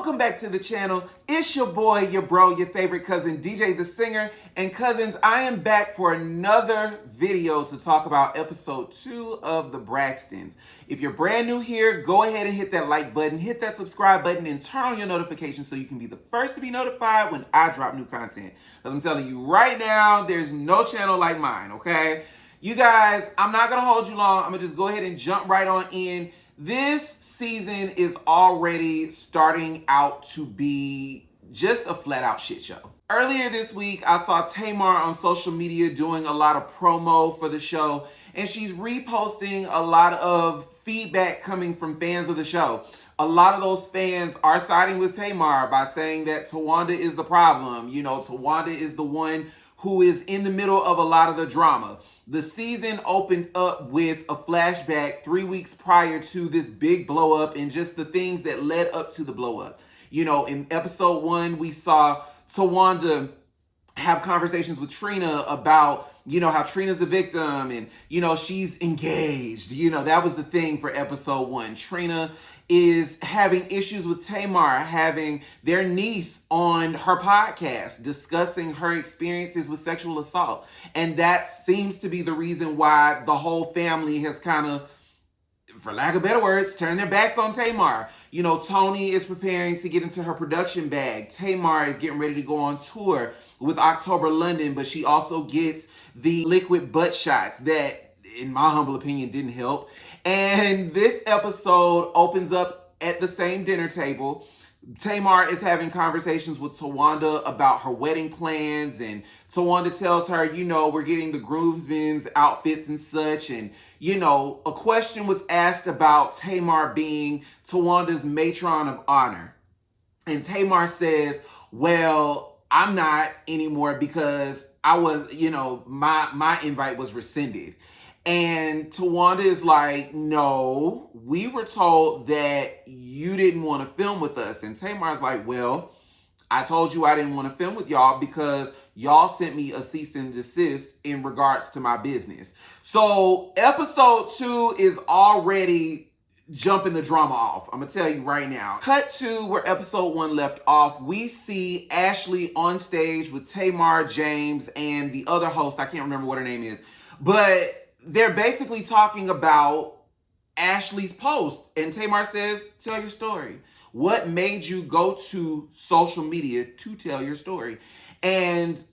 Welcome back to the channel. It's your boy, your bro, your favorite cousin, DiiJai The Singer. And cousins, I am back for another video to talk about episode 2 of the Braxtons. If you're brand new here, go ahead and hit that like button, hit that subscribe button, and turn on your notifications so you can be the first to be notified when I drop new content. Because I'm telling you right now, there's no channel like mine, okay? You guys, I'm not gonna hold you long. I'm gonna just go ahead and jump right on in. This season is already starting out to be just a flat out shit show. Earlier this week, I saw Tamar on social media doing a lot of promo for the show, and she's reposting a lot of feedback coming from fans of the show. A lot of those fans are siding with Tamar by saying that Tawanda is the problem. You know, Tawanda is the one who is in the middle of a lot of the drama. The season opened up with a flashback 3 weeks prior to this big blow up and just the things that led up to the blow up. You know, in episode 1, we saw Tawanda have conversations with Trina about, you know, how Trina's a victim and, you know, she's engaged. You know, that was the thing for episode 1. Trina is having issues with Tamar, having their niece on her podcast, discussing her experiences with sexual assault. And that seems to be the reason why the whole family has kind of, for lack of better words, turned their backs on Tamar. You know, Tony is preparing to get into her production bag. Tamar is getting ready to go on tour with October London, but she also gets the liquid butt shots that, in my humble opinion, didn't help. And this episode opens up at the same dinner table. Tamar is having conversations with Tawanda about her wedding plans, and Tawanda tells her, you know, we're getting the groomsmen's outfits and such. And, you know, a question was asked about Tamar being Tawanda's matron of honor. And Tamar says, well, I'm not anymore because I was, you know, my invite was rescinded. And Tawanda is like, no, we were told that you didn't want to film with us. And Tamar's like, well, I told you I didn't want to film with y'all because y'all sent me a cease and desist in regards to my business. So episode 2 is already jumping the drama off. I'm going to tell you right now. Cut to where episode 1 left off. We see Ashley on stage with Tamar, James, and the other host. I can't remember what her name is. But they're basically talking about Ashley's post. And Tamar says, tell your story. What made you go to social media to tell your story? And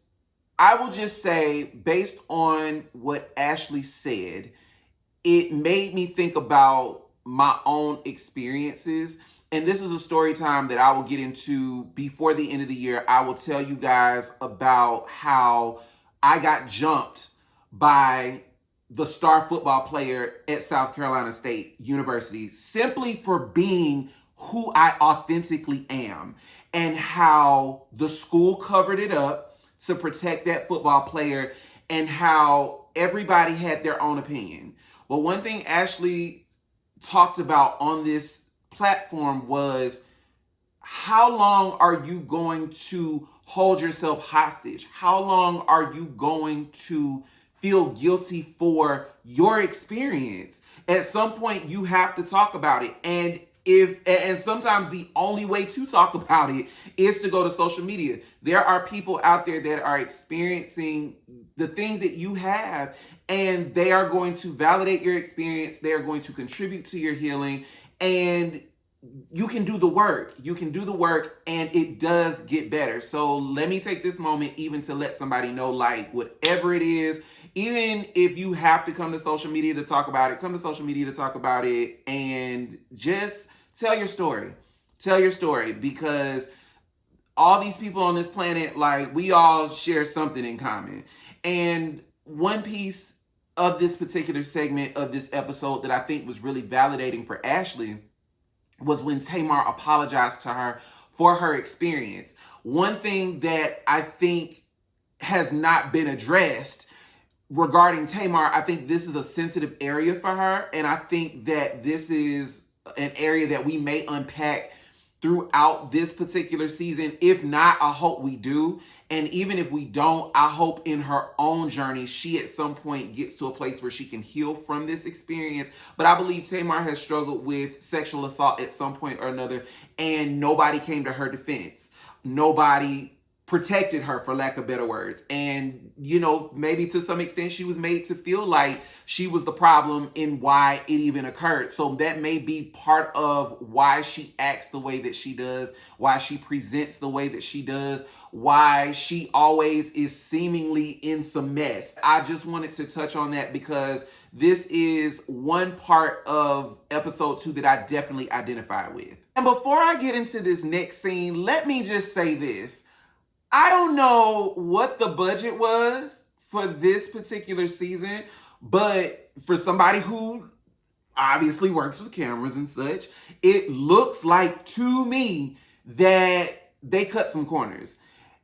I will just say, based on what Ashley said, it made me think about my own experiences. And this is a story time that I will get into before the end of the year. I will tell you guys about how I got jumped by the star football player at South Carolina State University simply for being who I authentically am, and how the school covered it up to protect that football player, and how everybody had their own opinion. But one thing Ashley talked about on this platform was, how long are you going to hold yourself hostage? How long are you going to feel guilty for your experience? At some point, you have to talk about it. And sometimes the only way to talk about it is to go to social media. There are people out there that are experiencing the things that you have, and they are going to validate your experience. They are going to contribute to your healing, and you can do the work. You can do the work, and it does get better. So let me take this moment even to let somebody know, like, whatever it is, even if you have to come to social media to talk about it, come to social media to talk about it, and just tell your story. Tell your story, because all these people on this planet, like, we all share something in common. And one piece of this particular segment of this episode that I think was really validating for Ashley was when Tamar apologized to her for her experience. One thing that I think has not been addressed regarding Tamar, I think this is a sensitive area for her, and I think that this is an area that we may unpack throughout this particular season. If not, I hope we do. And even if we don't, I hope in her own journey, she at some point gets to a place where she can heal from this experience. But I believe Tamar has struggled with sexual assault at some point or another, and nobody came to her defense. Nobody protected her, for lack of better words. And, you know, maybe to some extent she was made to feel like she was the problem in why it even occurred. So that may be part of why she acts the way that she does, why she presents the way that she does, why she always is seemingly in some mess. I just wanted to touch on that because this is one part of episode 2 that I definitely identify with. And before I get into this next scene, let me just say this. I don't know what the budget was for this particular season, but for somebody who obviously works with cameras and such, it looks like to me that they cut some corners.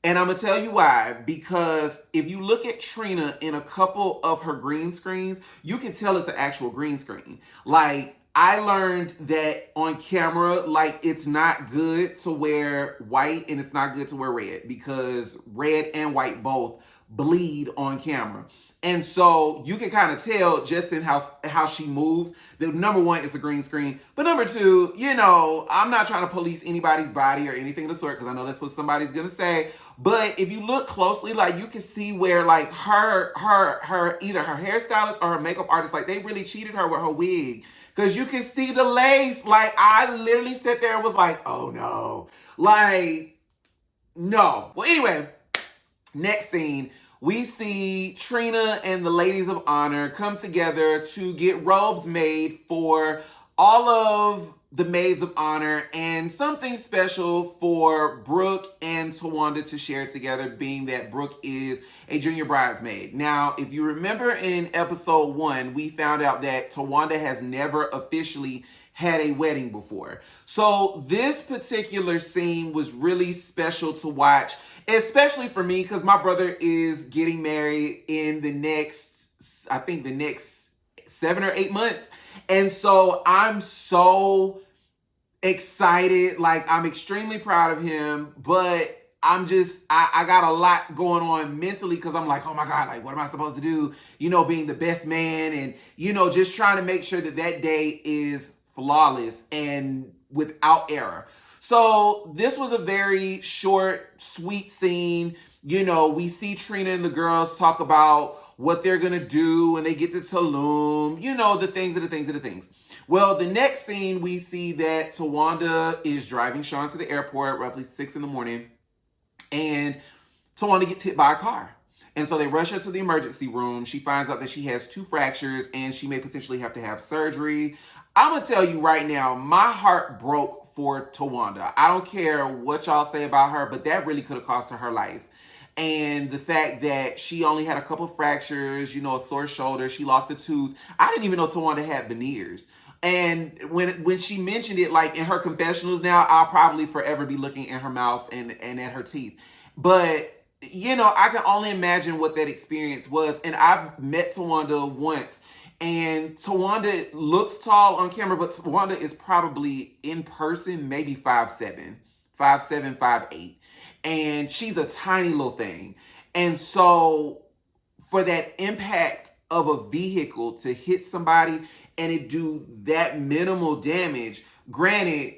And I'm going to tell you why. Because if you look at Trina in a couple of her green screens, you can tell it's an actual green screen. Like, I learned that on camera, like, it's not good to wear white and it's not good to wear red because red and white both bleed on camera. And so you can kind of tell just in how she moves that number one, it's a green screen. But number two, you know, I'm not trying to police anybody's body or anything of the sort because I know that's what somebody's going to say. But if you look closely, like, you can see where, like, her either her hairstylist or her makeup artist, like, they really cheated her with her wig. Because you can see the lace. Like, I literally sat there and was like, oh no. Like, no. Well, anyway, next scene. We see Trina and the ladies of honor come together to get robes made for all of the maids of honor and something special for Brooke and Tawanda to share together, being that Brooke is a junior bridesmaid. Now, if you remember in episode 1, we found out that Tawanda has never officially had a wedding before. So this particular scene was really special to watch, especially for me because my brother is getting married in the next 7 or 8 months. And so I'm so excited. Like, I'm extremely proud of him, but I got a lot going on mentally because I'm like, oh my God, like, what am I supposed to do? You know, being the best man and, you know, just trying to make sure that that day is flawless and without error. So this was a very short, sweet scene. You know, we see Trina and the girls talk about what they're going to do when they get to Tulum. You know, the things. Well, the next scene, we see that Tawanda is driving Sean to the airport, roughly 6 in the morning. And Tawanda gets hit by a car. And so they rush her to the emergency room. She finds out that she has 2 fractures and she may potentially have to have surgery. I'm going to tell you right now, my heart broke for Tawanda. I don't care what y'all say about her, but that really could have cost her life. And the fact that she only had a couple fractures, you know, a sore shoulder, she lost a tooth. I didn't even know Tawanda had veneers. And when she mentioned it, like in her confessionals now, I'll probably forever be looking in her mouth and at her teeth. But, you know, I can only imagine what that experience was. And I've met Tawanda once. And Tawanda looks tall on camera, but Tawanda is probably in person, maybe 5'7", 5'8". And she's a tiny little thing. And so for that impact of a vehicle to hit somebody and it do that minimal damage, granted,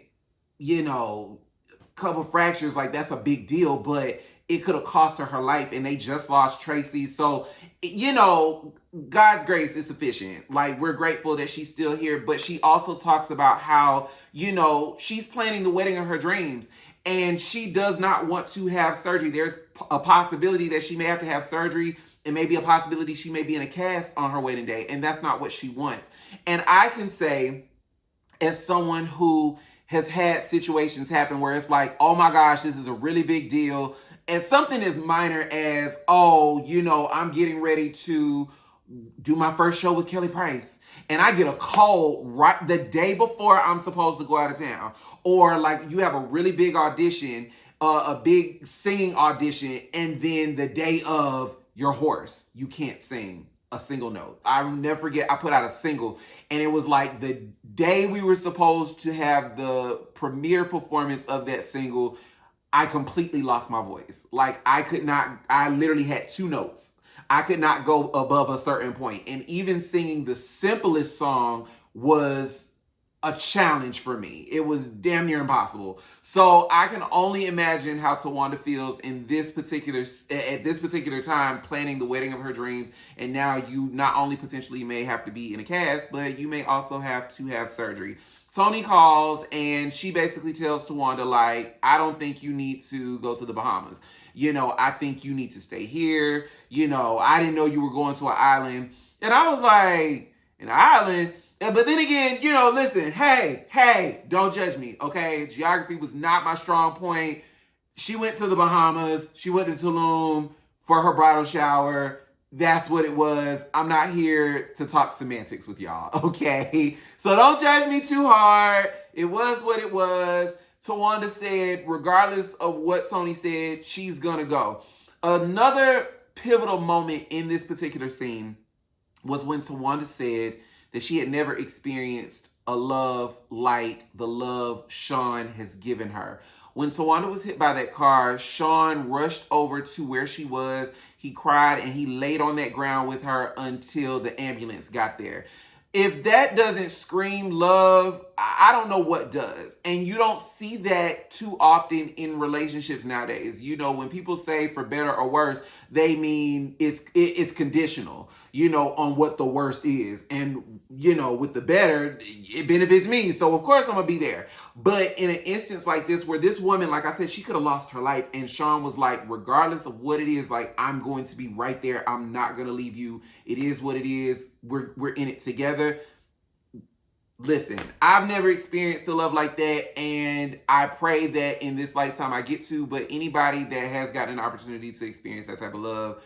you know, a couple fractures, like, that's a big deal, but it could have cost her life, and they just lost Tracy. So, you know, God's grace is sufficient. Like, we're grateful that she's still here, but she also talks about how, you know, she's planning the wedding of her dreams, and she does not want to have surgery. There's a possibility that she may have to have surgery, and maybe a possibility she may be in a cast on her wedding day, and that's not what she wants. And I can say, as someone who has had situations happen where it's like, oh my gosh, this is a really big deal, and something as minor as, oh, you know, I'm getting ready to do my first show with Kelly Price, and I get a call right the day before I'm supposed to go out of town. Or like you have a really big audition, a big singing audition, and then the day of, you're hoarse, you can't sing. a single note. I'll never forget, I put out a single, and it was like the day we were supposed to have the premiere performance of that single, I completely lost my voice. Like, I could not, I literally had two notes. I could not go above a certain point. And even singing the simplest song was a challenge for me. It was damn near impossible. So I can only imagine how Tawanda feels in this particular at this particular time, planning the wedding of her dreams. And now you not only potentially may have to be in a cast, but you may also have to have surgery. Toni calls and she basically tells Tawanda, like, I don't think you need to go to the Bahamas. You know, I think you need to stay here. You know, I didn't know you were going to an island. And I was like, an island? But then again, you know, listen, hey, don't judge me, okay? Geography was not my strong point. She went to the Bahamas. She went to Tulum for her bridal shower. That's what it was. I'm not here to talk semantics with y'all, okay? So don't judge me too hard. It was what it was. Tawanda said, regardless of what Toni said, she's gonna go. Another pivotal moment in this particular scene was when Tawanda said that she had never experienced a love like the love Sean has given her. When Tawanda was hit by that car, Sean rushed over to where she was. He cried and he laid on that ground with her until the ambulance got there. If that doesn't scream love, I don't know what does. And you don't see that too often in relationships nowadays. You know, when people say for better or worse, they mean it's conditional, you know, on what the worst is. And, you know, with the better, it benefits me. So, of course, I'm going to be there. But in an instance like this, where this woman, like I said, she could have lost her life. And Sean was like, regardless of what it is, like, I'm going to be right there. I'm not going to leave you. It is what it is. We're in it together. Listen, I've never experienced a love like that, and I pray that in this lifetime I get to, but anybody that has gotten an opportunity to experience that type of love,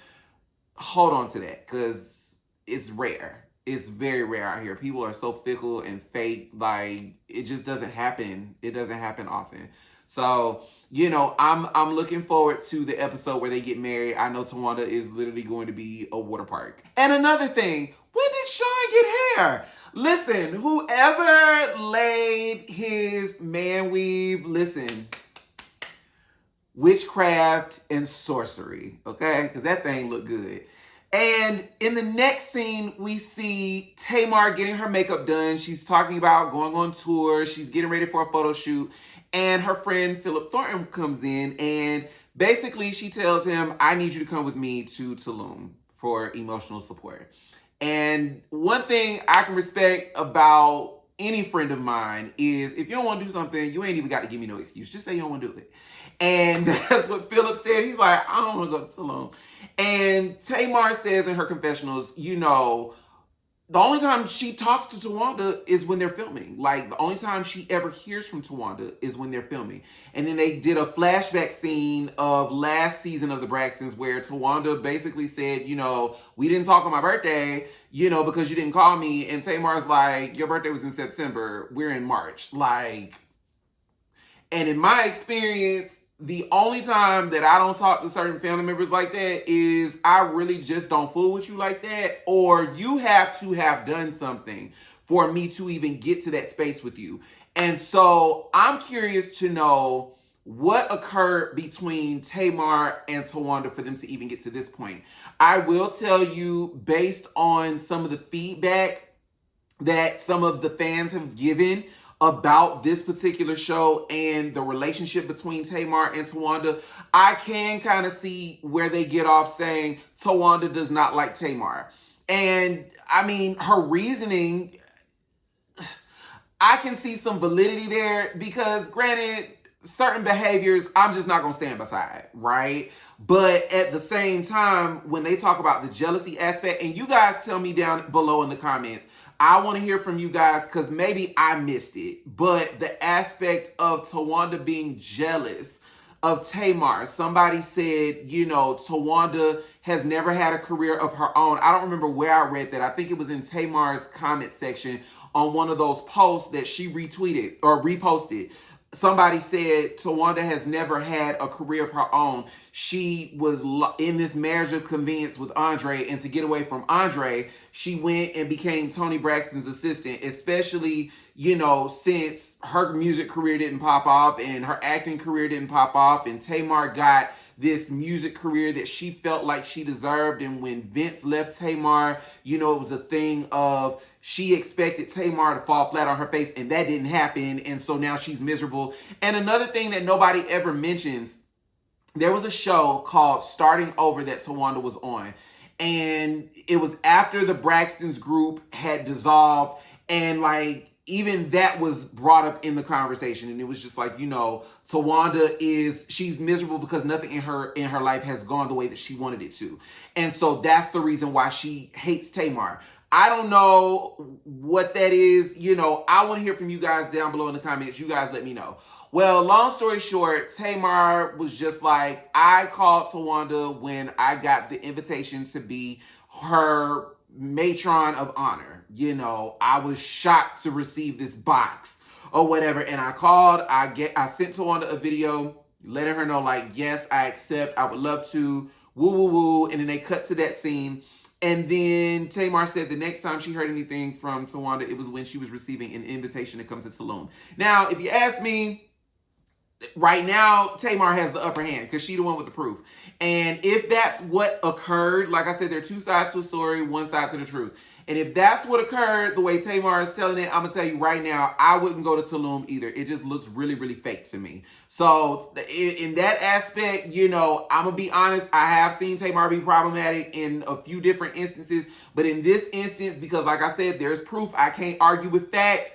hold on to that, because it's rare. It's very rare out here. People are so fickle and fake, like, it just doesn't happen. It doesn't happen often. So, you know, I'm looking forward to the episode where they get married. I know Tawanda is literally going to be a water park. And another thing, when did Sean get hair? Listen, whoever laid his man weave, listen, witchcraft and sorcery, okay? Because that thing looked good. And in the next scene, we see Tamar getting her makeup done. She's talking about going on tour. She's getting ready for a photo shoot. And her friend Philip Thornton comes in and basically she tells him, I need you to come with me to Tulum for emotional support. And one thing I can respect about any friend of mine is if you don't want to do something, you ain't even got to give me no excuse. Just say you don't want to do it. And that's what Philip said. He's like, I don't want to go to Tulum. And Tamar says in her confessionals, you know, the only time she talks to Tawanda is when they're filming. Like, the only time she ever hears from Tawanda is when they're filming. And then they did a flashback scene of last season of the Braxtons where Tawanda basically said, you know, we didn't talk on my birthday, you know, because you didn't call me. And Tamar's like, your birthday was in September. We're in March. Like, and in my experience, the only time that I don't talk to certain family members like that is I really just don't fool with you like that, or you have to have done something for me to even get to that space with you. And so I'm curious to know what occurred between Tamar and Tawanda for them to even get to this point. I will tell you, based on some of the feedback that some of the fans have given about this particular show and the relationship between Tamar and Tawanda, I can kind of see where they get off saying Tawanda does not like Tamar. And I mean, her reasoning, I can see some validity there because granted, certain behaviors, I'm just not going to stand beside, right? But at the same time, when they talk about the jealousy aspect, and you guys tell me down below in the comments, I want to hear from you guys because maybe I missed it. But the aspect of Tawanda being jealous of Tamar. Somebody said, you know, Tawanda has never had a career of her own. I don't remember where I read that. I think it was in Tamar's comment section on one of those posts that she retweeted or reposted. somebody said Tawanda has never had a career of her own. She was in this marriage of convenience with Andre, and to get away from Andre, she went and became Toni Braxton's assistant, especially, you know, since her music career didn't pop off and her acting career didn't pop off, and Tamar got this music career that she felt like she deserved. And when Vince left Tamar, you know, it was a thing of she expected Tamar to fall flat on her face, and that didn't happen. And so now she's miserable. And another thing that nobody ever mentions, there was a show called Starting Over that Tawanda was on. And it was after the Braxtons group had dissolved, and like, even that was brought up in the conversation. And it was just like, you know, Tawanda she's miserable because nothing in her life has gone the way that she wanted it to. And so that's the reason why she hates Tamar. I don't know what that is. You know, I want to hear from you guys down below in the comments. You guys let me know. Well, long story short, Tamar was just like, I called Tawanda when I got the invitation to be her matron of honor. You know, I was shocked to receive this box or whatever. And I called, I sent Tawanda a video letting her know, like, yes, I accept, I would love to, woo, woo, woo. And then they cut to that scene. And then Tamar said the next time she heard anything from Tawanda, it was when she was receiving an invitation to come to Tulum. Now, if you ask me, right now, Tamar has the upper hand because she's the one with the proof. And if that's what occurred, like I said, there are two sides to a story, one side to the truth. And if that's what occurred, the way Tamar is telling it, I'm going to tell you right now, I wouldn't go to Tulum either. It just looks really, really fake to me. So in that aspect, you know, I'm going to be honest, I have seen Tamar be problematic in a few different instances. But in this instance, because like I said, there's proof, I can't argue with facts.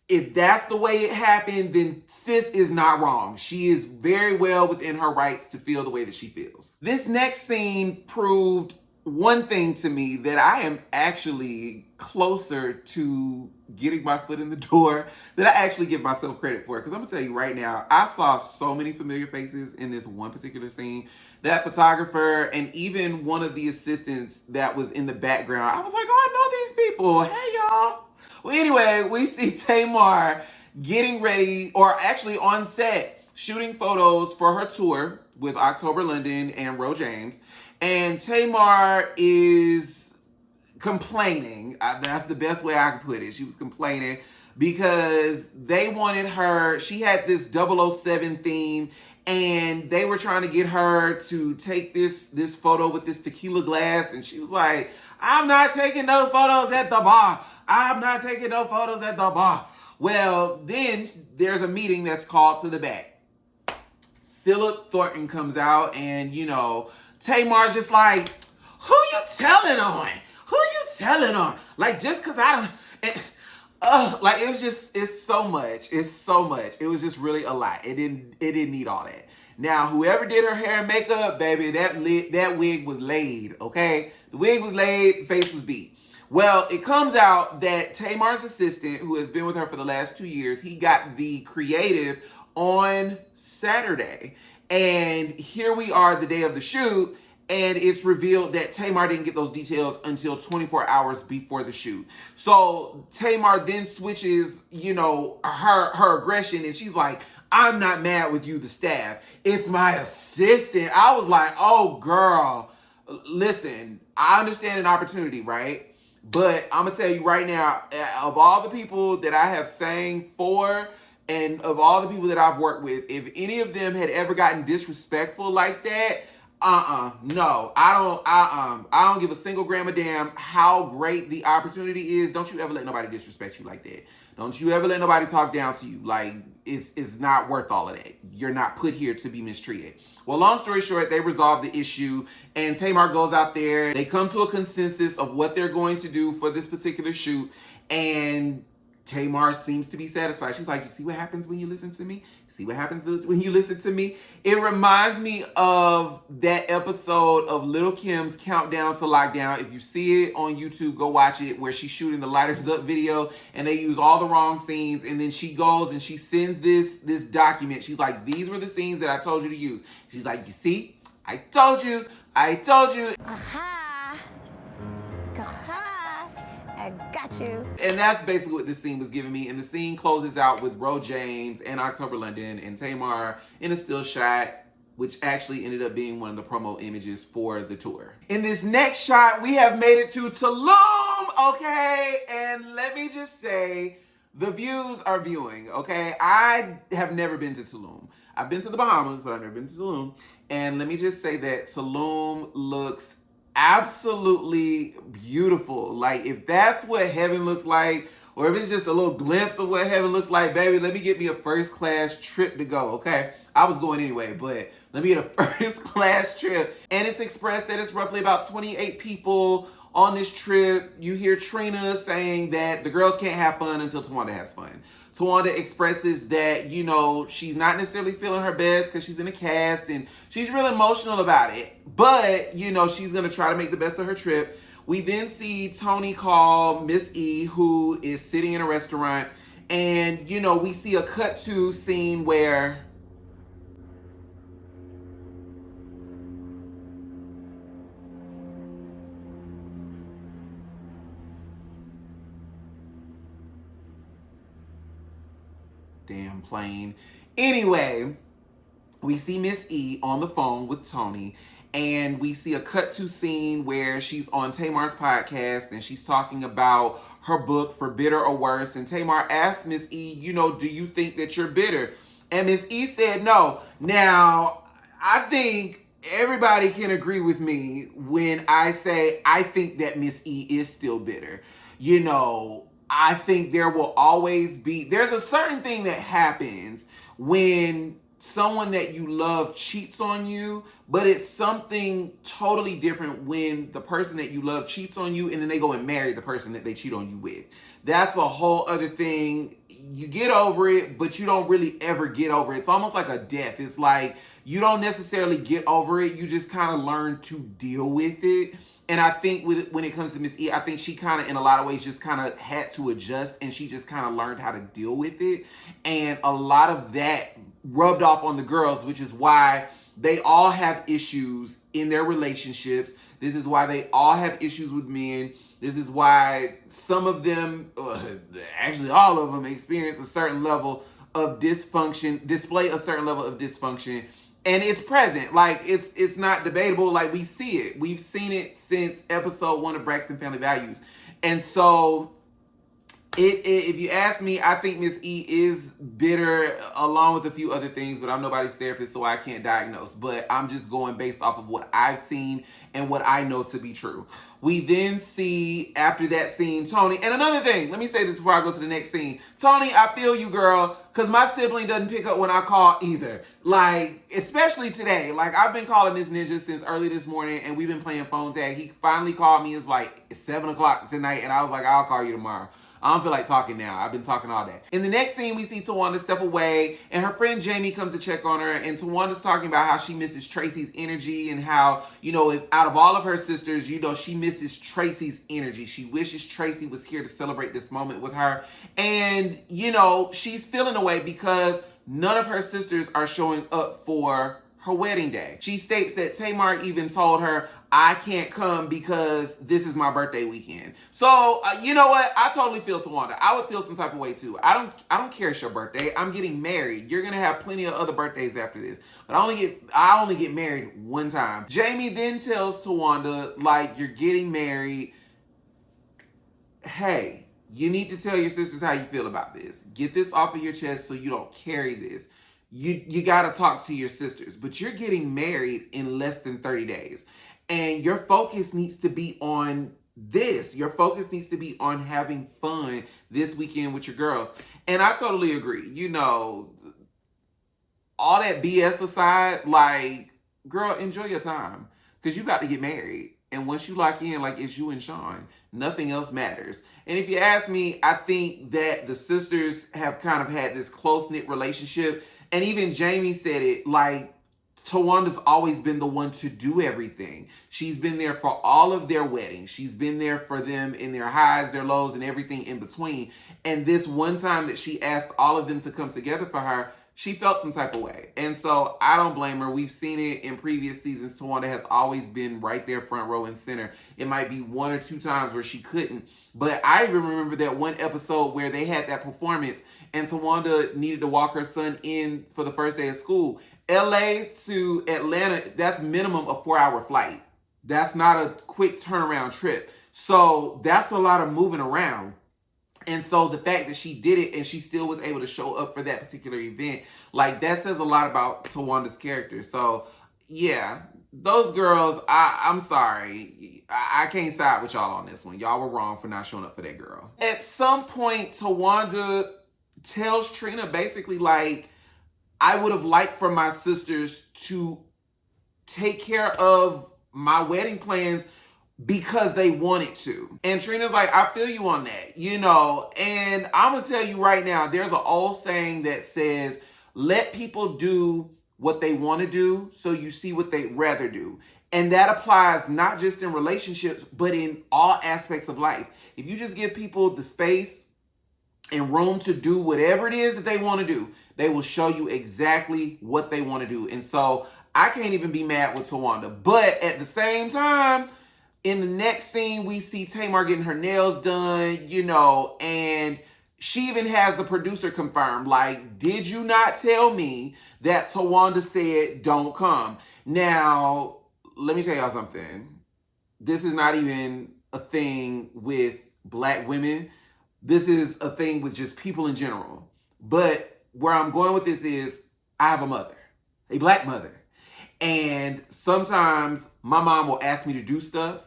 If that's the way it happened, then sis is not wrong. She is very well within her rights to feel the way that she feels. This next scene proved one thing to me, that I am actually closer to getting my foot in the door than I actually give myself credit for. Because I'm going to tell you right now, I saw so many familiar faces in this one particular scene. That photographer and even one of the assistants that was in the background, I was like, oh, I know these people. Hey, y'all. Well, anyway, we see Tamar getting ready, or actually on set, shooting photos for her tour with October London and Ro James. And Tamar is complaining. That's the best way I can put it. She was complaining because they wanted her, she had this 007 theme, and they were trying to get her to take this photo with this tequila glass. And she was like, I'm not taking no photos at the bar. I'm not taking no photos at the bar. Well, then there's a meeting that's called to the back. Philip Thornton comes out, and, you know, Tamar's just like, who you telling on? Who you telling on? Like, just because I don't... like, it was just, it's so much. It's so much. It was just really a lot. It didn't need all that. Now, whoever did her hair and makeup, baby, that wig was laid, okay? The wig was laid, the face was beat. Well, it comes out that Tamar's assistant, who has been with her for the last 2 years, he got the creative on Saturday. And here we are the day of the shoot, and it's revealed that Tamar didn't get those details until 24 hours before the shoot. So Tamar then switches, you know, her aggression, and she's like, I'm not mad with you, the staff. It's my assistant. I was like, oh, girl, listen, I understand an opportunity, right? But I'm going to tell you right now, of all the people that I have sang for, and of all the people that I've worked with, if any of them had ever gotten disrespectful like that, no, I don't give a single gram of damn how great the opportunity is. Don't you ever let nobody disrespect you like that. Don't you ever let nobody talk down to you. Like, it's not worth all of that. You're not put here to be mistreated. Well, long story short, they resolve the issue, and Tamar goes out there. They come to a consensus of what they're going to do for this particular shoot, and Tamar seems to be satisfied. She's like, you see what happens when you listen to me? See what happens when you listen to me? It reminds me of that episode of Lil' Kim's Countdown to Lockdown. If you see it on YouTube, go watch it, where she's shooting the Lighters Up video and they use all the wrong scenes. And then she goes and she sends this document. She's like, these were the scenes that I told you to use. She's like, you see, I told you. Aha. Aha. I got you. And that's basically what this scene was giving me. And the scene closes out with Ro James and October London and Tamar in a still shot, which actually ended up being one of the promo images for the tour. In this next shot, we have made it to Tulum, okay? And let me just say, the views are viewing, okay? I have never been to Tulum. I've been to the Bahamas, but I've never been to Tulum. And let me just say that Tulum looks absolutely beautiful. Like, if that's what heaven looks like, or if it's just a little glimpse of what heaven looks like, baby, let me get me a first class trip to go, okay? I was going anyway, but let me get a first class trip. And it's expressed that it's roughly about 28 people on this trip. You hear Trina saying that the girls can't have fun until Tawanda has fun. Tawanda expresses that, you know, she's not necessarily feeling her best because she's in a cast and she's real emotional about it. But, you know, she's going to try to make the best of her trip. We then see Tony call Miss E, who is sitting in a restaurant. And, you know, we see a cut to scene where damn plane. Anyway, we see Miss E on the phone with Tony, and we see a cut to scene where she's on Tamar's podcast and she's talking about her book, For Bitter or Worse. And Tamar asked Miss E, you know, do you think that you're bitter? And Miss E said no. Now, I think everybody can agree with me when I say I think that Miss E is still bitter. You know, I think there will always be, there's a certain thing that happens when someone that you love cheats on you, but it's something totally different when the person that you love cheats on you and then they go and marry the person that they cheat on you with. That's a whole other thing. You get over it, but you don't really ever get over it. It's almost like a death. It's like you don't necessarily get over it. You just kind of learn to deal with it. And I think when it comes to Miss E, I think she kind of, in a lot of ways, just kind of had to adjust and she just kind of learned how to deal with it. And a lot of that rubbed off on the girls, which is why they all have issues in their relationships. This is why they all have issues with men. This is why some of them, actually all of them, experience a certain level of dysfunction, display a certain level of dysfunction. And it's present. Like, it's not debatable. Like, we see it. We've seen it since episode 1 of Braxton Family Values. And so, if you ask me, I think Miss E is bitter along with a few other things, but I'm nobody's therapist, so I can't diagnose. But I'm just going based off of what I've seen and what I know to be true. We then see, after that scene, Tony. And another thing, let me say this before I go to the next scene. Tony, I feel you, girl, because my sibling doesn't pick up when I call either. Like, especially today. Like, I've been calling this ninja since early this morning, and we've been playing phone tag. He finally called me. It's like 7 o'clock tonight, and I was like, I'll call you tomorrow. I don't feel like talking now. I've been talking all day. In the next scene, we see Tawanda step away, and her friend Jamie comes to check on her, and Tawanda's talking about how she misses Tracy's energy and how, you know, if, out of all of her sisters, you know, she misses Tracy's energy. She wishes Tracy was here to celebrate this moment with her. And, you know, she's feeling away because none of her sisters are showing up for her wedding day. She states that Tamar even told her, I can't come because this is my birthday weekend. So, you know what? I totally feel Tawanda. I would feel some type of way too. I don't care it's your birthday. I'm getting married. You're gonna have plenty of other birthdays after this. But I only get married one time. Jamie then tells Tawanda, like, you're getting married. Hey, you need to tell your sisters how you feel about this. Get this off of your chest so you don't carry this. You gotta talk to your sisters, but you're getting married in less than 30 days. And your focus needs to be on this. Your focus needs to be on having fun this weekend with your girls. And I totally agree. You know, all that BS aside, like, girl, enjoy your time. Because you about to get married. And once you lock in, like, it's you and Sean, nothing else matters. And if you ask me, I think that the sisters have kind of had this close-knit relationship. And even Jamie said it, like, Tawanda's always been the one to do everything. She's been there for all of their weddings. She's been there for them in their highs, their lows, and everything in between. And this one time that she asked all of them to come together for her, she felt some type of way. And so I don't blame her. We've seen it in previous seasons. Tawanda has always been right there front row and center. It might be one or two times where she couldn't. But I even remember that one episode where they had that performance and Tawanda needed to walk her son in for the first day of school. LA to Atlanta, that's minimum a 4-hour flight. That's not a quick turnaround trip. So that's a lot of moving around. And so the fact that she did it and she still was able to show up for that particular event, like that says a lot about Tawanda's character. So yeah, those girls, I'm sorry. I can't side with y'all on this one. Y'all were wrong for not showing up for that girl. At some point, Tawanda tells Trina basically like, I would have liked for my sisters to take care of my wedding plans because they wanted to. And Trina's like, I feel you on that, you know. And I'm gonna tell you right now, there's an old saying that says, let people do what they want to do so you see what they'd rather do. And that applies not just in relationships, but in all aspects of life. If you just give people the space and room to do whatever it is that they want to do, they will show you exactly what they want to do. And so I can't even be mad with Tawanda. But at the same time, in the next scene, we see Tamar getting her nails done, you know, and she even has the producer confirm, like, did you not tell me that Tawanda said don't come? Now, let me tell y'all something. This is not even a thing with Black women. This is a thing with just people in general. But where I'm going with this is, I have a mother, a Black mother. And sometimes my mom will ask me to do stuff.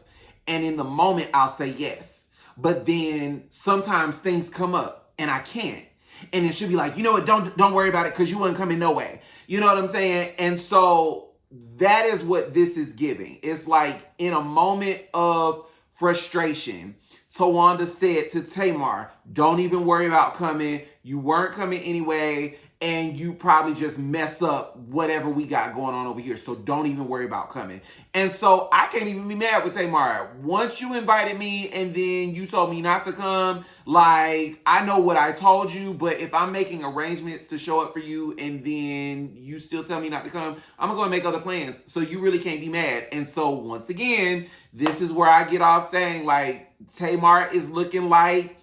And in the moment, I'll say yes. But then sometimes things come up and I can't. And then she'll be like, you know what, don't worry about it because you wouldn't come in no way. You know what I'm saying? And so that is what this is giving. It's like in a moment of frustration, Tawanda said to Tamar, don't even worry about coming. You weren't coming anyway. And you probably just mess up whatever we got going on over here. So don't even worry about coming. And so I can't even be mad with Tamar. Once you invited me and then you told me not to come, like, I know what I told you, but if I'm making arrangements to show up for you and then you still tell me not to come, I'm gonna go and make other plans. So you really can't be mad. And so once again, this is where I get off saying, like, Tamar is looking like,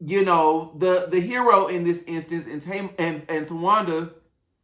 you know, the hero in this instance, and Tawanda,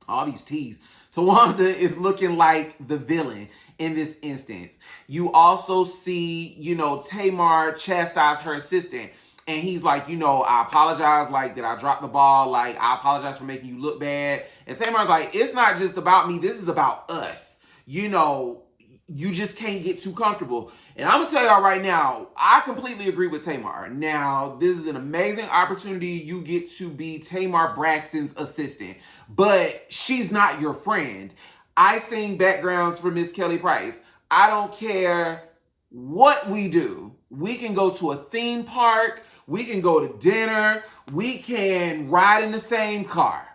all these T's, Tawanda is looking like the villain in this instance. You also see, you know, Tamar chastise her assistant. And he's like, you know, I apologize, like, that I dropped the ball. Like, I apologize for making you look bad. And Tamar's like, it's not just about me. This is about us. You know, you just can't get too comfortable. And I'm going to tell y'all right now, I completely agree with Tamar. Now, this is an amazing opportunity. You get to be Tamar Braxton's assistant. But she's not your friend. I sing backgrounds for Miss Kelly Price. I don't care what we do. We can go to a theme park. We can go to dinner. We can ride in the same car.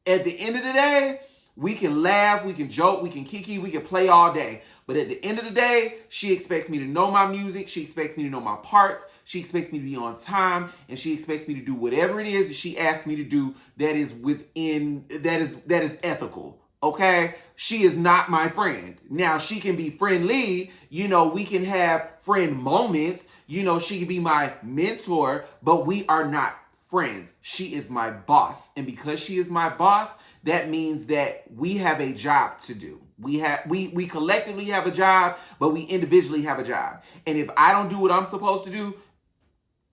At the end of the day, we can laugh, we can joke, we can kiki, we can play all day. But at the end of the day, she expects me to know my music. She expects me to know my parts. She expects me to be on time. And she expects me to do whatever it is that she asks me to do that is within, that is ethical. Okay? She is not my friend. Now, she can be friendly. You know, we can have friend moments. You know, she can be my mentor, but we are not friends. She is my boss. And because she is my boss, that means that we have a job to do. We collectively have a job, but we individually have a job. And if I don't do what I'm supposed to do,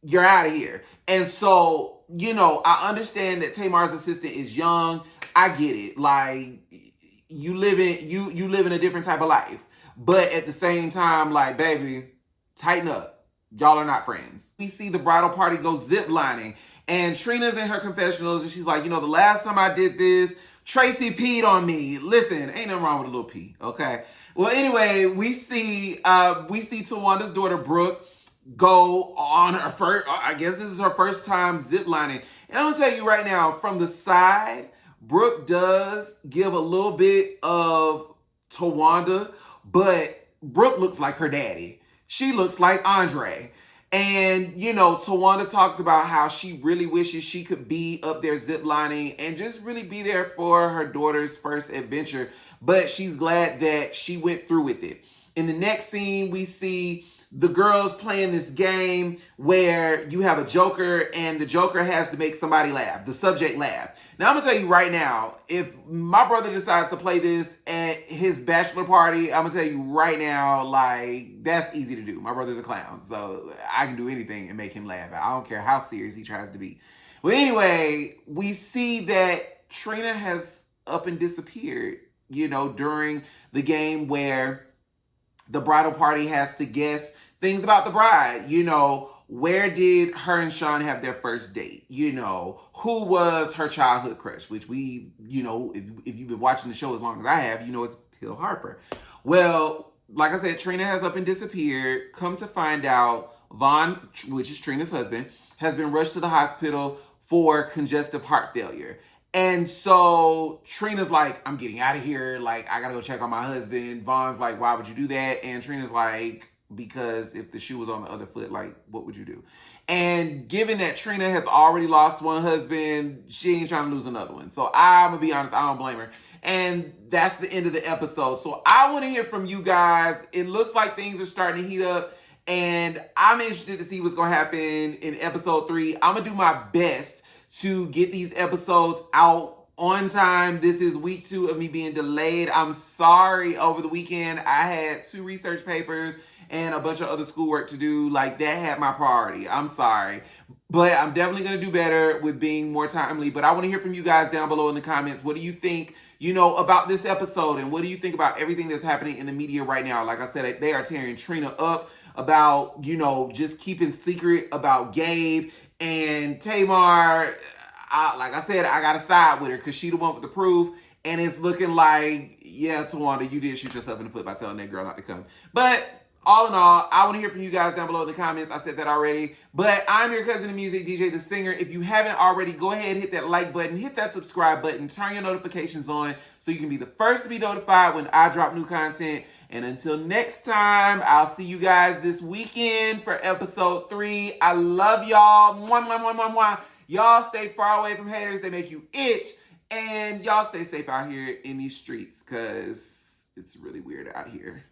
you're out of here. And so, you know, I understand that Tamar's assistant is young. I get it. Like, you live in a different type of life. But at the same time, like, baby, tighten up. Y'all are not friends. We see the bridal party go zip lining. And Trina's in her confessionals and she's like, you know, the last time I did this, Tracy peed on me. Listen, ain't nothing wrong with a little pee, okay? Well, anyway, we see Tawanda's daughter, Brooke, go on her first, I guess this is her first time ziplining. And I'm gonna tell you right now, from the side, Brooke does give a little bit of Tawanda, but Brooke looks like her daddy. She looks like Andre. And, you know, Tawanda talks about how she really wishes she could be up there ziplining and just really be there for her daughter's first adventure. But she's glad that she went through with it. In the next scene, we see the girls playing this game where you have a joker and the joker has to make somebody laugh, the subject laugh. Now, I'm going to tell you right now, if my brother decides to play this at his bachelor party, I'm going to tell you right now, like, that's easy to do. My brother's a clown, so I can do anything and make him laugh. I don't care how serious he tries to be. Well, anyway, we see that Trina has up and disappeared, you know, during the game where the bridal party has to guess things about the bride. You know, where did her and Sean have their first date? You know, who was her childhood crush? Which we, you know, if you've been watching the show as long as I have, you know it's Hill Harper. Well, like I said, Trina has up and disappeared. Come to find out, Vaughn, which is Trina's husband, has been rushed to the hospital for congestive heart failure. And so Trina's like, I'm getting out of here. Like, I gotta go check on my husband. Vaughn's like, why would you do that? And Trina's like, because if the shoe was on the other foot, like, what would you do? And given that Trina has already lost one husband, she ain't trying to lose another one. So I'm gonna be honest, I don't blame her. And that's the end of the episode. So I want to hear from you guys. It looks like things are starting to heat up. And I'm interested to see what's gonna happen in episode 3. I'm gonna do my best to get these episodes out on time. This is week 2 of me being delayed. I'm sorry. Over the weekend, I had 2 research papers and a bunch of other schoolwork to do. Like, that had my priority. I'm sorry. But I'm definitely going to do better with being more timely. But I want to hear from you guys down below in the comments. What do you think, you know, about this episode? And what do you think about everything that's happening in the media right now? Like I said, they are tearing Trina up about, you know, just keeping secret about Gabe. And Tamar, like I said, I got to side with her because she the one with the proof. And it's looking like, yeah, Tawanda, you did shoot yourself in the foot by telling that girl not to come. But all in all, I want to hear from you guys down below in the comments. I said that already. But I'm your cousin of music, DiiJai The Singer. If you haven't already, go ahead, hit that like button, hit that subscribe button, turn your notifications on so you can be the first to be notified when I drop new content. And until next time, I'll see you guys this weekend for episode 3. I love y'all. Mwah, mwah, mwah, mwah, mwah. Y'all stay far away from haters. They make you itch. And y'all stay safe out here in these streets because it's really weird out here.